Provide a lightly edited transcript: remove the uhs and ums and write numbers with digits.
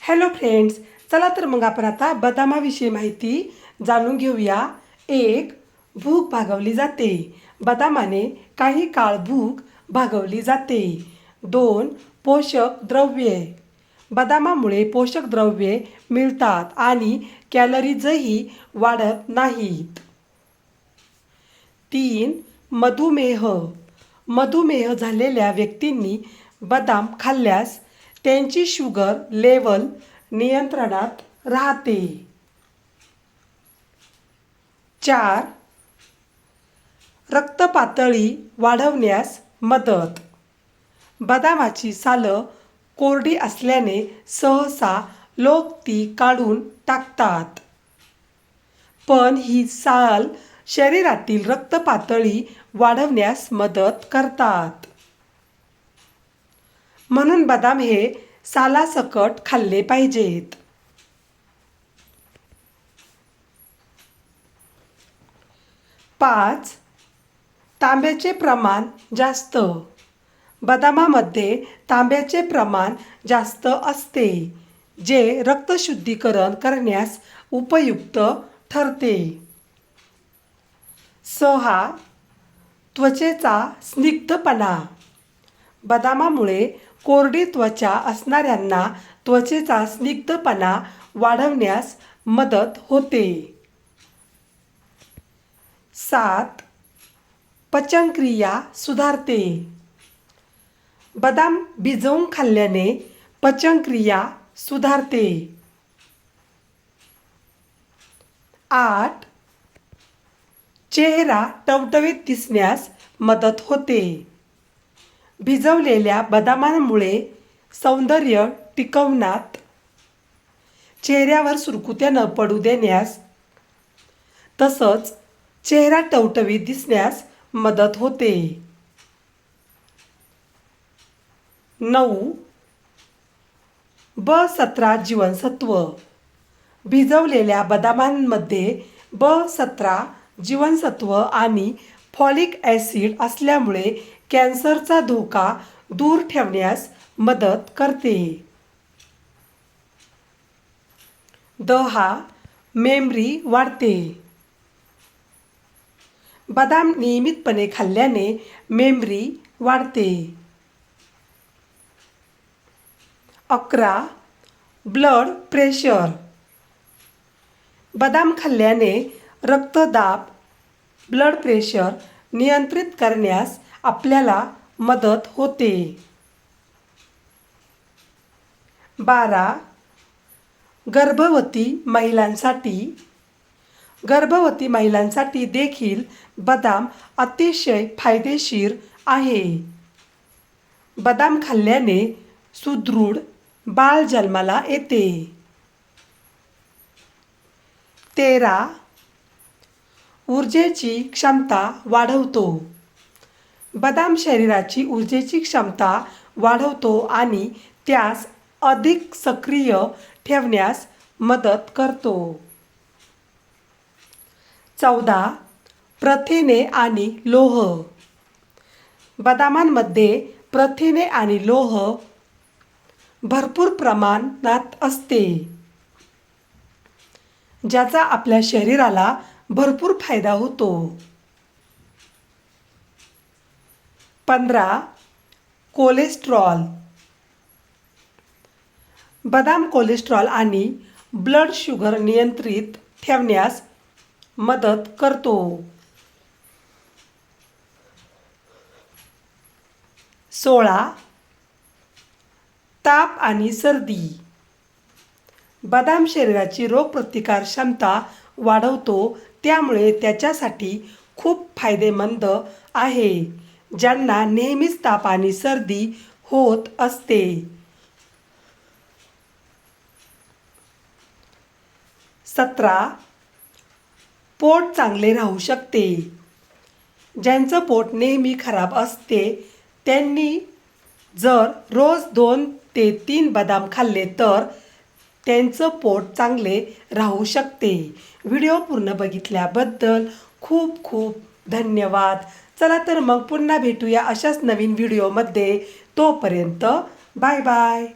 Hello friends, चला तर मग आपण आता बदामाविषयी माहिती जाणून घेऊया. 1. भूक भागवली जाते. बदामाने काही काळ भूक भागवली जाते. 2. पोषक द्रव्ये. बदामामुळे पोषक द्रव्ये मिळतात आणि कॅलरीजही वाढत नाहीत. 3. मधुमेह. मधुमेह झालेल्या व्यक्तींनी बदाम खाल्ल्यास त्यांची शुगर लेवल नियंत्रणात राहते. 4. रक्तपातळी वाढवण्यास मदत. बदामाची सालं कोरडी असल्याने सहसा लोक ती काढून टाकतात, पण ही साल शरीरातील रक्तपातळी वाढवण्यास मदत करतात. म्हणून बदाम हे सालासकट खाल्ले पाहिजेत. 5. तांब्याचे प्रमाण जास्त. बदामामध्ये तांब्याचे प्रमाण जास्त असते, जे रक्तशुद्धीकरण करण्यास उपयुक्त ठरते. 6. त्वचेचा स्निग्धपणा. बदामामुळे कोरडी त्वचा असणाऱ्यांना त्वचेचा स्निग्धपणा वाढवण्यास मदत होते. 7. पचनक्रिया सुधारते. बदाम भिजवून खाल्ल्याने पचनक्रिया सुधारते. 8. चेहरा टवटवीत दिसण्यास मदत होते. भिजवलेल्या बदामांमुळे सौंदर्य टिकवण्यात, चेहऱ्यावर सुरकुत्या न पडू देण्यास, तसंच चेहरा टवटवीत दिसण्यास मदत होते. 9. B17 जीवनसत्व. भिजवलेल्या बदामांमध्ये B17 जीवनसत्व आणि फॉलिक ॲसिड असल्यामुळे कॅन्सरचा धोका दूर ठेवण्यास मदत करते. 10. मेमरी वाढते. बदाम नियमितपणे खाल्ल्याने मेमरी वाढते. 11. Blood pressure. बदाम खाल्ल्याने रक्तदाब, ब्लड प्रेशर नियंत्रित करण्यास आपल्याला मदत होते. 12. गर्भवती महिलांसाठी. गर्भवती महिलांसाठी देखील बदाम अतिशय फायदेशीर आहे. बदाम खाल्ल्याने सुदृढ बाळ जन्माला येते. 13. ऊर्जेची क्षमता वाढवतो. बदाम शरीराची ऊर्जेची क्षमता वाढवतो आणि त्यास अधिक सक्रिय ठेवण्यास मदत करतो. 14. प्रथिने आणि लोह. बदामांमध्ये प्रथिने आणि लोह भरपूर प्रमाणात असते, ज्याचा आपल्या शरीराला भरपूर फायदा होतो. 15. कोलेस्ट्रॉल. बदाम कोलेस्ट्रॉल आणि ब्लड शुगर नियंत्रित ठेवण्यास मदत करतो. 16. ताप आणि सर्दी. बदाम शरीराची रोगप्रतिकार क्षमता वाढवतो, त्यामुळे त्याच्यासाठी खूप फायदेमंद आहे, ज्यांना नेहमीच ताप आणि सर्दी होत असते. 17. पोट चांगले राहू शकते. ज्यांचं पोट नेहमी खराब असते त्यांनी जर रोज 2 ते 3 बदाम खाल्ले तर त्यांचं पोट चांगले राहू शकते. व्हिडिओ पूर्ण बघितल्याबद्दल खूप खूप धन्यवाद. चला तर मग पुन्हा भेटूया अशाच नवीन व्हिडिओमध्ये. तोपर्यंत बाय बाय.